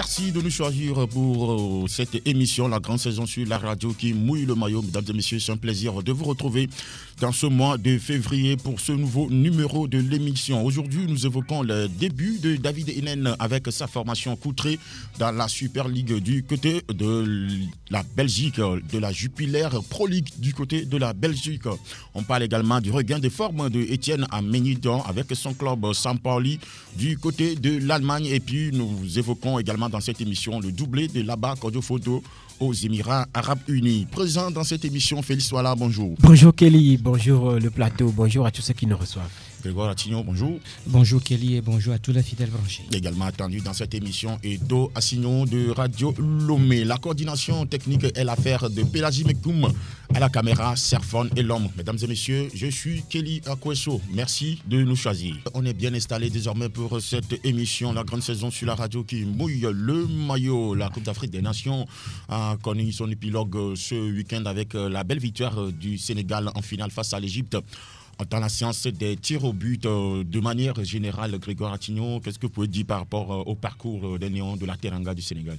Merci de nous choisir pour cette émission, la grande saison sur la radio qui mouille le maillot. Mesdames et messieurs, c'est un plaisir de vous retrouver dans ce mois de février pour ce nouveau numéro de l'émission. Aujourd'hui, nous évoquons le début de David Heinen avec sa formation Coutray dans la Super League du côté de la Belgique, de la Jupiler Pro League du côté de la Belgique. On parle également du regain de forme de Etienne Amenidon avec son club Sampaoli du côté de l'Allemagne. Et puis, nous évoquons également dans cette émission le doublé de Laba Kodjo-Foto aux Émirats Arabes Unis. Présent dans cette émission, Félix Ouala, bonjour. Bonjour Kelly, bonjour le plateau, bonjour à tous ceux qui nous reçoivent. Grégoire Attignon, bonjour. Bonjour Kelly et bonjour à tous les fidèles branchés. Également attendu dans cette émission Edo Assignon de Radio Lomé. La coordination technique est l'affaire de Pélagie Mekoum, à la caméra Serfon et l'homme. Mesdames et messieurs, je suis Kelly Akweso. Merci de nous choisir. On est bien installé désormais pour cette émission, la grande saison sur la radio qui mouille le maillot. La Coupe d'Afrique des Nations a connu son épilogue ce week-end avec la belle victoire du Sénégal en finale face à l'Égypte. Dans la séance des tirs au but, de manière générale, Grégoire Attignon, qu'est-ce que vous pouvez dire par rapport au parcours des Néons de la Teranga du Sénégal?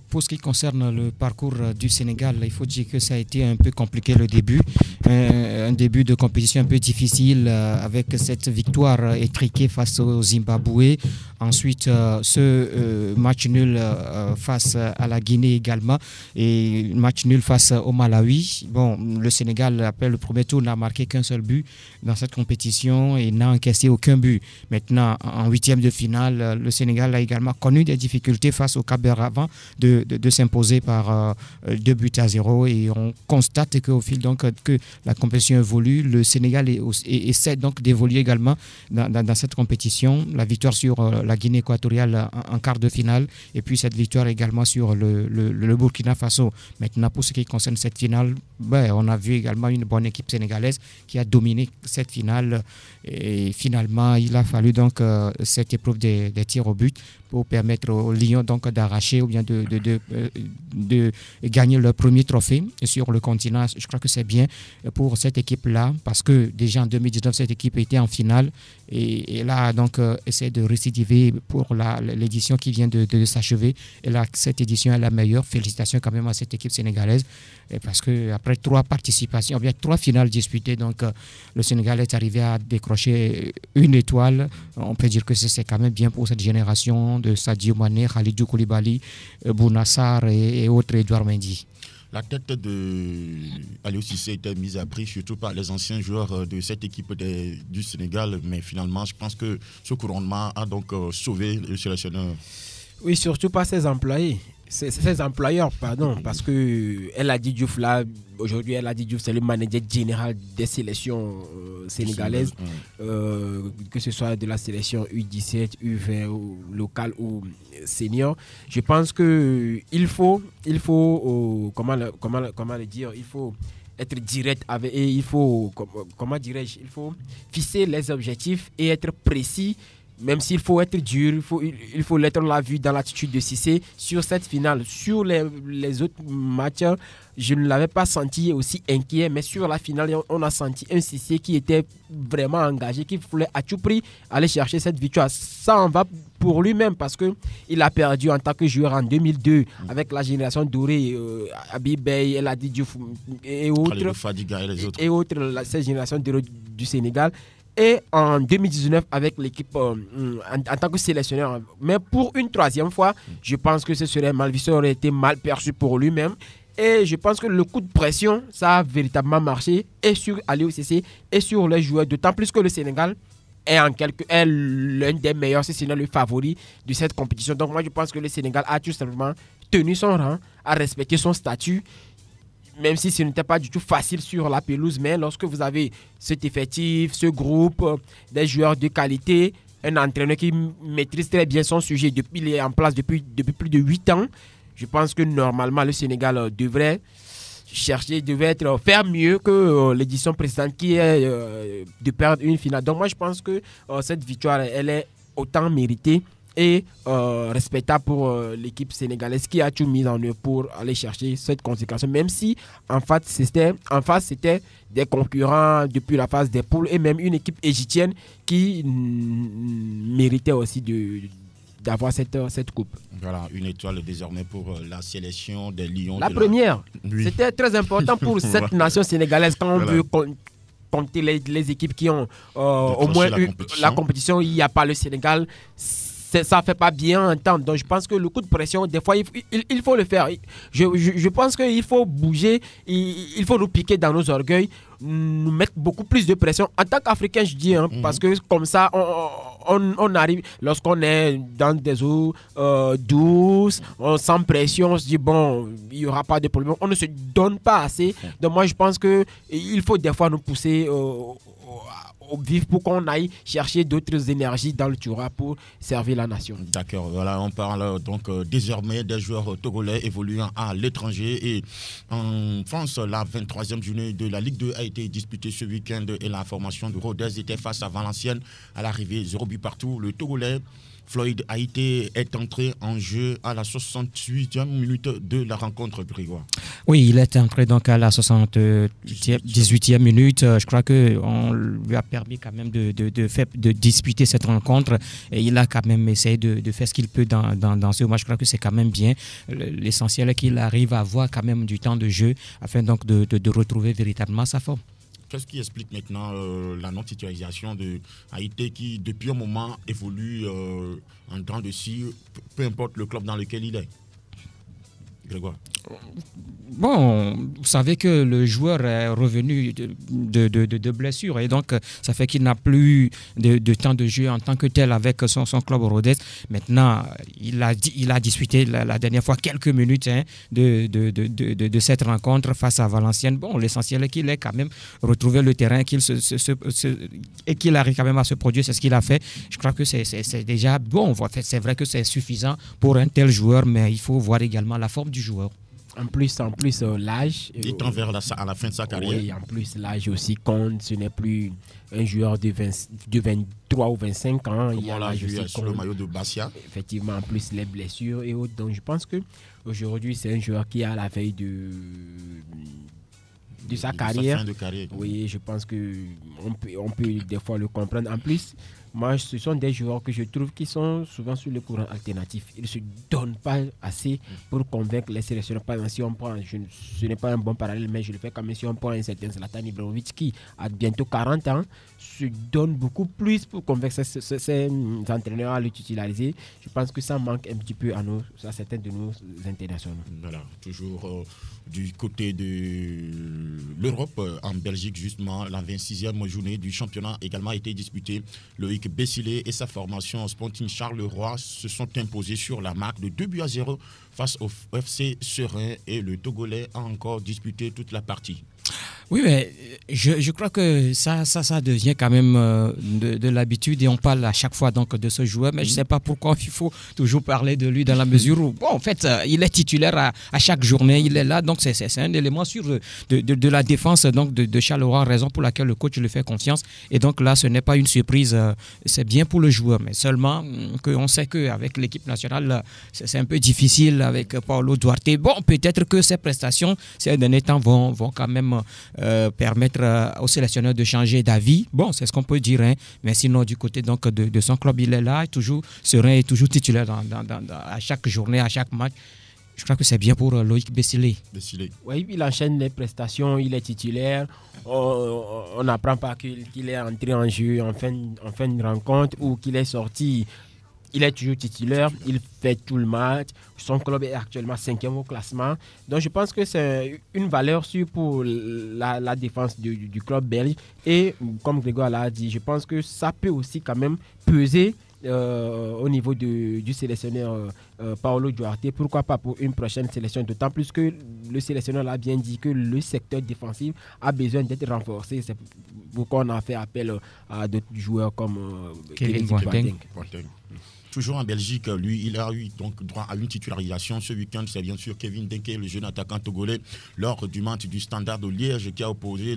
Pour ce qui concerne le parcours du Sénégal, il faut dire que ça a été un peu compliqué le début. Un début de compétition un peu difficile avec cette victoire étriquée face au Zimbabwe. Ensuite, ce match nul face à la Guinée également. Et match nul face au Malawi. Bon, le Sénégal, après le premier tour, n'a marqué qu'un seul but dans cette compétition et n'a encaissé aucun but. Maintenant, en huitième de finale, le Sénégal a également connu des difficultés face au Cap-Vert avant de s'imposer par 2-0 et on constate qu'au fil donc que la compétition évolue, le Sénégal essaie donc d'évoluer également dans cette compétition. La victoire sur la Guinée équatoriale en quart de finale et puis cette victoire également sur le Burkina Faso. Maintenant, pour ce qui concerne cette finale, on a vu également une bonne équipe sénégalaise qui a dominé cette finale et finalement il a fallu donc cette épreuve des tirs au but pour permettre aux Lions donc d'arracher ou bien de gagner leur premier trophée sur le continent. Je crois que c'est bien pour cette équipe-là parce que déjà en 2019, cette équipe était en finale et là donc essaie de récidiver pour l'édition qui vient de s'achever. Et là, cette édition est la meilleure. Félicitations quand même à cette équipe sénégalaise parce qu'après 3 participations, bien 3 finales disputées, donc le Sénégal est arrivé à décrocher une étoile. On peut dire que c'est quand même bien pour cette génération de Sadio Mané, Khalidou Koulibaly, Bouna Sarr et autres, Edouard Mendy. La tête de Aliou Cissé était mise à prix, surtout par les anciens joueurs de cette équipe du Sénégal. Mais finalement, je pense que ce couronnement a donc sauvé le sélectionneur. Oui, surtout pas ses employés. Ses employeurs, parce que El Hadji Diouf, là, aujourd'hui, El Hadji Diouf, c'est le manager général des sélections sénégalaises, que ce soit de la sélection U17, U20, ou locale ou senior. Je pense qu'il faut comment le dire, il faut être direct avec, et il faut, il faut fixer les objectifs et être précis. Même s'il faut être dur, il faut l'être, on l'a vu dans l'attitude de Cissé sur cette finale. Sur les autres matchs, je ne l'avais pas senti aussi inquiet, mais sur la finale, on a senti un Cissé qui était vraiment engagé, qui voulait à tout prix aller chercher cette victoire. Ça en va pour lui-même parce qu'il a perdu en tant que joueur en 2002 avec la génération dorée, Habib Beye, El Hadji Diouf et autres, cette génération dorée du Sénégal. Et en 2019 avec l'équipe en tant que sélectionneur. Mais pour une 3e fois, je pense que ce serait mal vu, ça aurait été mal perçu pour lui-même. Et je pense que le coup de pression, ça a véritablement marché et sur Aliou Cissé et sur les joueurs. D'autant plus que le Sénégal est l'un des meilleurs, si ce n'est le favori de cette compétition. Donc moi je pense que le Sénégal a tout simplement tenu son rang, a respecté son statut. Même si ce n'était pas du tout facile sur la pelouse, mais lorsque vous avez cet effectif, ce groupe, des joueurs de qualité, un entraîneur qui maîtrise très bien son sujet, il est en place depuis plus de 8 ans, je pense que normalement le Sénégal devrait faire mieux que l'édition précédente qui est de perdre une finale. Donc moi je pense que cette victoire, elle est autant méritée et respectable pour l'équipe sénégalaise qui a tout mis en œuvre pour aller chercher cette consécration, même si en face c'était des concurrents depuis la phase des poules et même une équipe égyptienne qui méritait aussi d'avoir cette coupe. Voilà, une étoile désormais pour la sélection des Lions. La première, c'était très important pour cette nation sénégalaise quand on veut compter les équipes qui ont au moins eu la compétition. Il n'y a pas le Sénégal. Ça ne fait pas bien entendre. Donc je pense que le coup de pression, des fois, il faut le faire. Je pense qu'il faut bouger, il faut nous piquer dans nos orgueils, nous mettre beaucoup plus de pression. En tant qu'Africain, je dis, parce que comme ça, on arrive, lorsqu'on est dans des eaux douces, sans pression, on se dit, bon, il n'y aura pas de problème. On ne se donne pas assez. Donc moi, je pense qu'il faut des fois nous pousser au vif pour qu'on aille chercher d'autres énergies dans le Toura pour servir la nation. D'accord, voilà, on parle donc désormais des joueurs togolais évoluant à l'étranger. Et en France, la 23e journée de la Ligue 2 a été disputée ce week-end et la formation de Rodez était face à Valenciennes à l'arrivée 0 but partout. Le Togolais Floyd Haïté est entré en jeu à la 68e minute de la rencontre, Grégoire. Oui, il est entré donc à la 18e minute. Je crois qu'on lui a permis quand même de disputer cette rencontre. Et il a quand même essayé de faire ce qu'il peut dans ce match. Je crois que c'est quand même bien. L'essentiel est qu'il arrive à avoir quand même du temps de jeu afin donc de retrouver véritablement sa forme. Qu'est-ce qui explique maintenant la non-titularisation de Haïté qui, depuis un moment, évolue en temps de scie, peu importe le club dans lequel il est? Grégoire. Bon, vous savez que le joueur est revenu de blessure et donc ça fait qu'il n'a plus de temps de jeu en tant que tel avec son club Rodez. Maintenant, il a disputé la dernière fois quelques minutes de cette rencontre face à Valenciennes. Bon, l'essentiel est qu'il ait quand même retrouvé le terrain et qu'il arrive quand même à se produire. C'est ce qu'il a fait. Je crois que c'est déjà bon. C'est vrai que c'est suffisant pour un tel joueur, mais il faut voir également la forme du joueur. En plus l'âge. Il tend vers à la fin de sa carrière. Oui, en plus, l'âge aussi compte. Ce n'est plus un joueur de 23 ou 25 ans. Il y a l'âge aussi sur le maillot de Bastia. Effectivement, en plus, les blessures et autres. Donc, je pense qu'aujourd'hui, c'est un joueur qui est à la veille de sa carrière. Sa fin de carrière. Oui, je pense qu'on peut des fois le comprendre. En plus, moi, ce sont des joueurs que je trouve qui sont souvent sur le courant alternatif. Ils ne se donnent pas assez pour convaincre les sélectionneurs. Par exemple, si on prend, ce n'est pas un bon parallèle, mais je le fais quand même, si on prend un certain Zlatan Ibrahimovic qui a bientôt 40 ans, se donne beaucoup plus pour convaincre ces entraîneurs à le titulariser. Je pense que ça manque un petit peu à certains de nos internationaux. Voilà, toujours du côté de l'Europe, en Belgique, justement, la 26e journée du championnat également a été disputée. Loïc Bessilé et sa formation Sporting Charleroi se sont imposés sur la marque de 2-0 face au FC Serein et le Togolais a encore disputé toute la partie. Oui, mais je crois que ça devient quand même de l'habitude et on parle à chaque fois donc de ce joueur, mais je ne sais pas pourquoi il faut toujours parler de lui dans la mesure où, bon, en fait, il est titulaire à chaque journée, il est là, donc c'est un élément sûr de la défense donc de Charleroi, raison pour laquelle le coach lui fait confiance. Et donc là, ce n'est pas une surprise, c'est bien pour le joueur, mais seulement qu'on sait qu'avec l'équipe nationale, c'est un peu difficile avec Paulo Duarte. Bon, peut-être que ses prestations ces derniers temps vont quand même permettre aux sélectionneurs de changer d'avis. Bon, c'est ce qu'on peut dire, hein. Mais sinon, du côté donc, de son club, il est là, toujours serein et toujours titulaire à chaque journée, à chaque match. Je crois que c'est bien pour Loïc Bessilé. Oui, il enchaîne les prestations, il est titulaire. On n'apprend pas qu'il est entré en jeu en fin de rencontre ou qu'il est sorti. Il est toujours titulaire, il fait tout le match. Son club est actuellement 5e au classement. Donc je pense que c'est une valeur sûre pour la défense du club belge. Et comme Grégoire l'a dit, je pense que ça peut aussi quand même peser au niveau du sélectionneur Paulo Duarte. Pourquoi pas pour une prochaine sélection? D'autant plus que le sélectionneur l'a bien dit que le secteur défensif a besoin d'être renforcé. C'est pourquoi on a fait appel à d'autres joueurs comme Kevin Boateng. Toujours en Belgique, lui, il a eu donc droit à une titularisation ce week-end. C'est bien sûr Kevin Denke, le jeune attaquant togolais, lors du match du Standard de Liège qui a opposé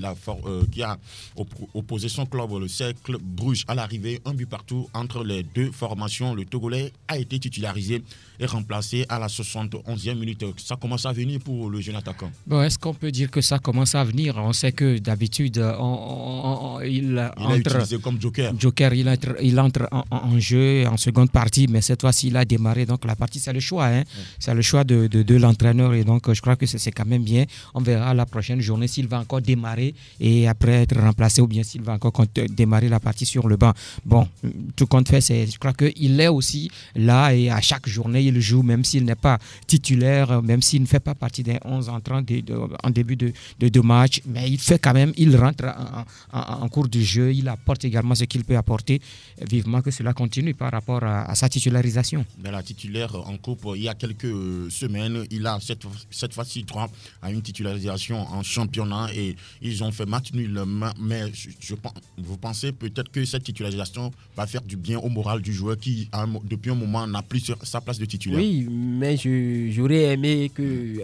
son club, le Cercle Bruges, à l'arrivée. 1 but partout entre les deux formations. Le Togolais a été titularisé et remplacé à la 71e minute. Ça commence à venir pour le jeune attaquant. Bon, est-ce qu'on peut dire que ça commence à venir? On sait que d'habitude, il est utilisé comme joker. Il entre en jeu en seconde partie. partie, mais cette fois-ci, il a démarré. Donc, la partie, c'est le choix. C'est le choix de l'entraîneur. Et donc, je crois que c'est quand même bien. On verra la prochaine journée s'il va encore démarrer et après être remplacé ou bien s'il va encore démarrer la partie sur le banc. Bon, tout compte fait, je crois qu'il est aussi là et à chaque journée, il joue, même s'il n'est pas titulaire, même s'il ne fait pas partie des 11 entrants en début de match. Mais il fait quand même, il rentre en cours du jeu, il apporte également ce qu'il peut apporter. Vivement que cela continue par rapport à sa titularisation. Mais la titulaire en coupe, il y a quelques semaines, il a cette fois-ci droit à une titularisation en championnat et ils ont fait match nul. Mais vous pensez peut-être que cette titularisation va faire du bien au moral du joueur qui, depuis un moment, n'a plus sa place de titulaire? Oui, mais j'aurais aimé que,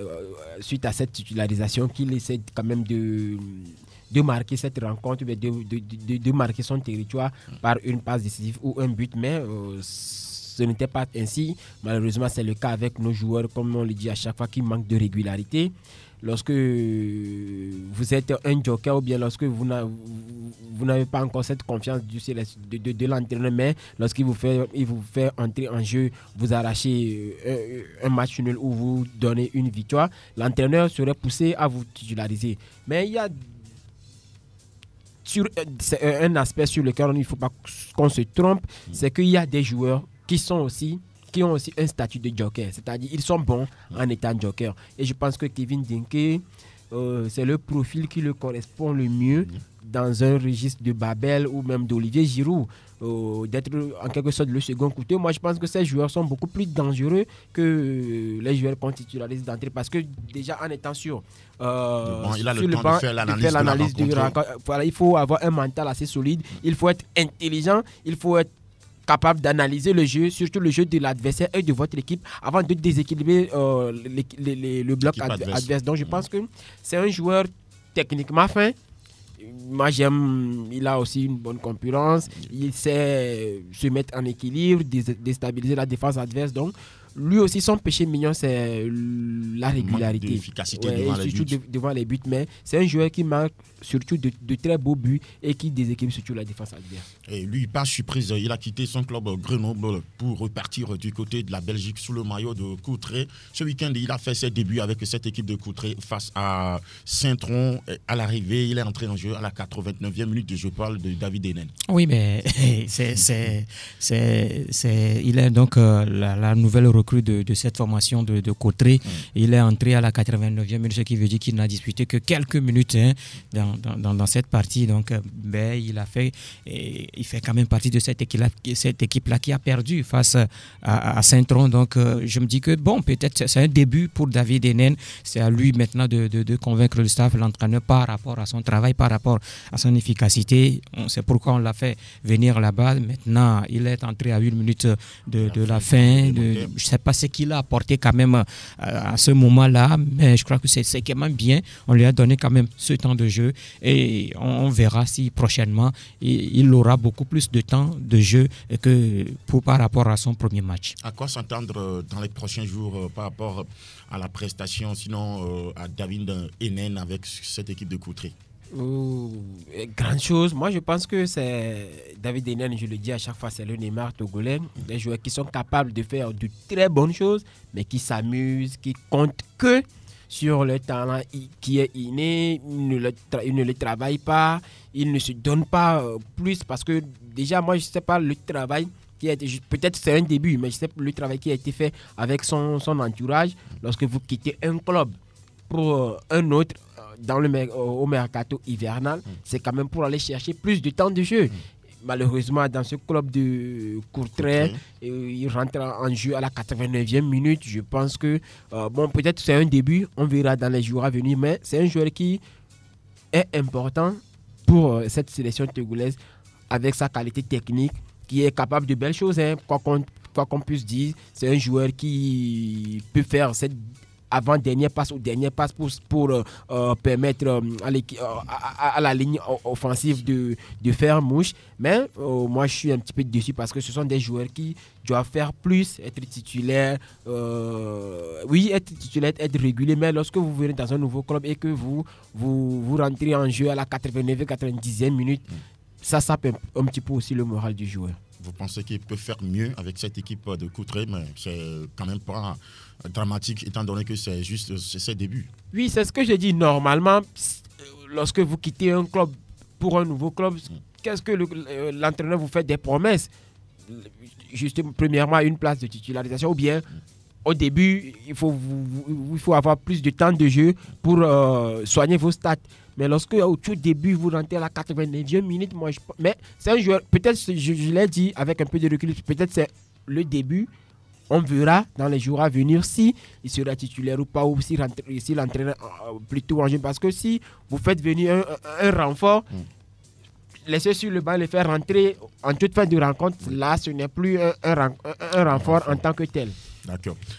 suite à cette titularisation, qu'il essaie quand même de marquer cette rencontre, de marquer son territoire par une passe décisive ou un but, mais ce n'était pas ainsi. Malheureusement, c'est le cas avec nos joueurs, comme on le dit à chaque fois, qui manquent de régularité. Lorsque vous êtes un joker ou bien lorsque vous n'avez pas encore cette confiance de l'entraîneur, mais lorsqu'il vous fait entrer en jeu, vous arrachez un match nul ou vous donnez une victoire, l'entraîneur serait poussé à vous titulariser. Mais il y a c'est un aspect sur lequel il ne faut pas qu'on se trompe, c'est qu'il y a des joueurs qui ont aussi un statut de joker, c'est-à-dire ils sont bons en étant joker. Et je pense que Kevin Dinké, c'est le profil qui le correspond le mieux dans un registre de Babel ou même d'Olivier Giroud, d'être en quelque sorte le second couteau. Moi, je pense que ces joueurs sont beaucoup plus dangereux que les joueurs qu'on titularise d'entrée parce que déjà en étant sûr, il a le temps de faire l'analyse de la rencontre. Voilà, il faut avoir un mental assez solide, il faut être intelligent, il faut être capable d'analyser le jeu, surtout le jeu de l'adversaire et de votre équipe avant de déséquilibrer le bloc adverse. Donc je pense que c'est un joueur techniquement fin. Moi j'aime, il a aussi une bonne concurrence, il sait se mettre en équilibre, déstabiliser la défense adverse. Donc lui aussi, son péché mignon, c'est la régularité. L'efficacité devant les buts. Mais c'est un joueur qui marque surtout de très beaux buts et qui déséquilibre surtout la défense adverse. Et lui, pas surprise, il a quitté son club Grenoble pour repartir du côté de la Belgique sous le maillot de Courtrai. Ce week-end, il a fait ses débuts avec cette équipe de Courtrai face à Saint-Tron. À l'arrivée, il est entré en jeu à la 89e minute. Je parle de David Enen. Oui, mais il est donc la nouvelle recrue de cette formation de Courtrai. Il est entré à la 89e minute, ce qui veut dire qu'il n'a disputé que quelques minutes dans cette partie. Donc, il fait quand même partie de cette équipe-là qui a perdu face à Saint-Tron. Donc, je me dis que bon, peut-être c'est un début pour David Enen. C'est à lui maintenant de convaincre le staff, l'entraîneur par rapport à son travail, par rapport à son efficacité. C'est pourquoi on l'a fait venir là-bas. Maintenant, il est entré à 8 minutes de la fin. Je ne sais pas ce qu'il a apporté quand même à ce moment-là, mais je crois que c'est quand même bien. On lui a donné quand même ce temps de jeu et on verra si prochainement il aura beaucoup plus de temps de jeu que par rapport à son premier match. À quoi s'entendre dans les prochains jours par rapport à la prestation, sinon à David Enen avec cette équipe de Courtrai? Grande chose. Moi, je pense que c'est David Enen, je le dis à chaque fois, c'est le Neymar togolais. Des joueurs qui sont capables de faire de très bonnes choses, mais qui s'amusent, qui comptent que sur le talent qui est inné. Ils ne le travaillent pas, ils ne se donnent pas plus parce que déjà, moi, je ne sais pas le travail qui a été, peut-être c'est un début, mais je sais le travail qui a été fait avec son entourage lorsque vous quittez un club pour un autre au mercato hivernal, c'est quand même pour aller chercher plus de temps de jeu. Malheureusement, dans ce club de Courtrai, il rentre en jeu à la 89e minute. Je pense que, peut-être c'est un début, on verra dans les jours à venir, mais c'est un joueur qui est important pour cette sélection togolaise avec sa qualité technique, qui est capable de belles choses, quoi qu'on puisse dire. C'est un joueur qui peut faire cette avant-dernière passe ou dernière passe pour permettre à la ligne offensive de faire mouche. Mais moi, je suis un petit peu déçu parce que ce sont des joueurs qui doivent faire plus, être titulaires. Être titulaire, être régulier. Mais lorsque vous venez dans un nouveau club et que vous rentrez en jeu à la 89e, 90e minute, ça sape un petit peu aussi le moral du joueur. vous pensez qu'il peut faire mieux avec cette équipe de Courtrai, mais c'est quand même pas dramatique étant donné que c'est juste ses débuts. Oui, c'est ce que j'ai dit. Normalement, lorsque vous quittez un club pour un nouveau club, qu'est-ce que l'entraîneur vous fait des promesses? Juste premièrement une place de titularisation ou bien au début il faut avoir plus de temps de jeu pour soigner vos stats. Mais lorsque au tout début vous rentrez à la 89e minute, mais c'est un joueur, peut-être je l'ai dit avec un peu de recul, peut-être c'est le début. On verra dans les jours à venir si il sera titulaire ou pas, ou si l'entraîneur plutôt en jeu. Parce que si vous faites venir un renfort, laisser sur le banc, le faire rentrer en toute fin de rencontre, là ce n'est plus un renfort en tant que tel. D'accord.